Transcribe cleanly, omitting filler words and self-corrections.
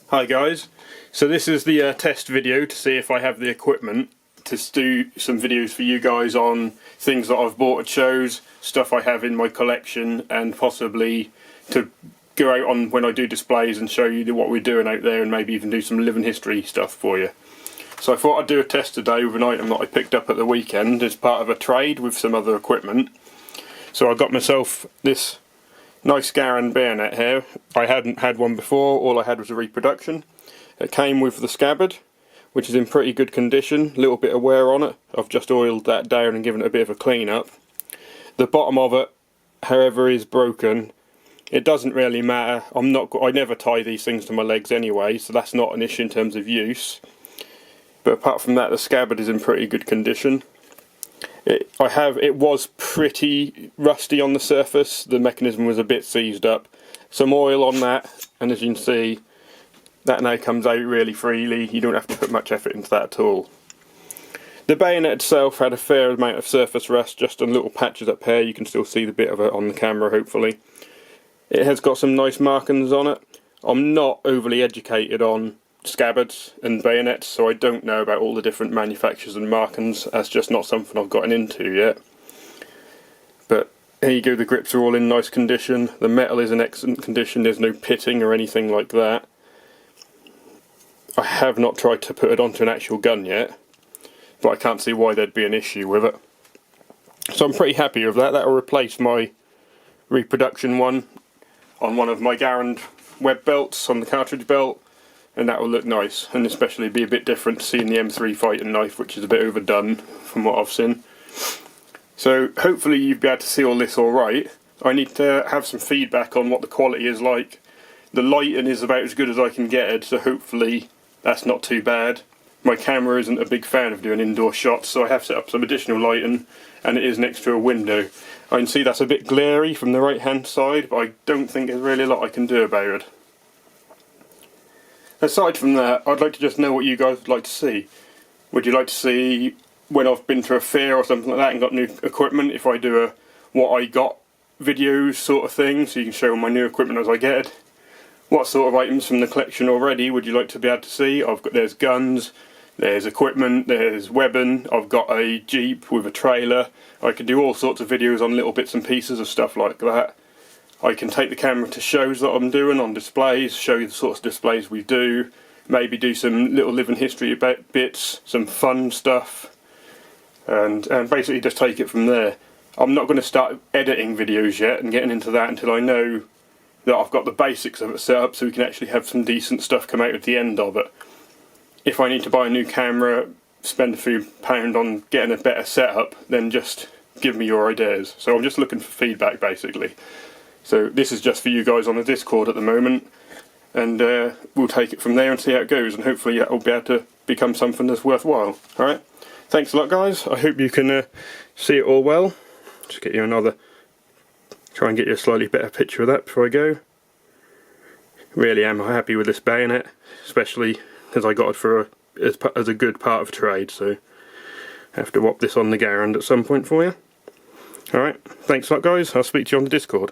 Hi guys, so this is the test video to see if I have the equipment to do some videos for you guys on things that I've bought at shows, stuff I have in my collection, and possibly to go out on when I do displays and show you what we're doing out there and maybe even do some living history stuff for you. So I thought I'd do a test today with an item that I picked up at the weekend as part of a trade with some other equipment. So I got myself this nice Garand bayonet here. I hadn't had one before, all I had was a reproduction. It came with the scabbard, which is in pretty good condition, a little bit of wear on it. I've just oiled that down and given it a bit of a clean up. The bottom of it, however, is broken. It doesn't really matter. I never tie these things to my legs anyway, so that's not an issue in terms of use. But apart from that, the scabbard is in pretty good condition. It was pretty rusty on the surface. The mechanism was a bit seized up. Some oil on that, and as you can see, that now comes out really freely. You don't have to put much effort into that at all. The bayonet itself had a fair amount of surface rust, just on little patches up here. You can still see the bit of it on the camera, hopefully. It has got some nice markings on it. I'm not overly educated on scabbards and bayonets, so I don't know about all the different manufacturers and markings. That's just not something I've gotten into yet. But here you go, the grips are all in nice condition. The metal is in excellent condition. There's no pitting or anything like that. I have not tried to put it onto an actual gun yet, but I can't see why there'd be an issue with it. So I'm pretty happy with that. That'll replace my reproduction one on one of my Garand web belts on the cartridge belt, and that will look nice, and especially be a bit different to seeing the M3 fighting knife, which is a bit overdone from what I've seen. So hopefully you'll be able to see all this alright. I need to have some feedback on what the quality is like. The lighting is about as good as I can get it, so hopefully that's not too bad. My camera isn't a big fan of doing indoor shots, so I have set up some additional lighting, and it is next to a window. I can see that's a bit glary from the right hand side, but I don't think there's really a lot I can do about it. Aside from that, I'd like to just know what you guys would like to see. Would you like to see when I've been to a fair or something like that and got new equipment, if I do a what I got videos sort of thing, so you can show my new equipment as I get it? What sort of items from the collection already would you like to be able to see? There's guns, there's equipment, there's webbing, I've got a Jeep with a trailer. I can do all sorts of videos on little bits and pieces of stuff like that. I can take the camera to shows that I'm doing on displays, show you the sorts of displays we do, maybe do some little living history bits, some fun stuff, and basically just take it from there. I'm not going to start editing videos yet and getting into that until I know that I've got the basics of it set up, so we can actually have some decent stuff come out at the end of it. If I need to buy a new camera, spend a few pound on getting a better setup, then just give me your ideas. So I'm just looking for feedback basically. So this is just for you guys on the Discord at the moment, and we'll take it from there and see how it goes, and hopefully that will be able to become something that's worthwhile. Alright, thanks a lot guys, I hope you can see it all well. Just get you try and get you a slightly better picture of that before I go. Really am happy with this bayonet, especially as I got it as a good part of trade, so I have to whop this on the Garand at some point for you. Alright, thanks a lot guys, I'll speak to you on the Discord.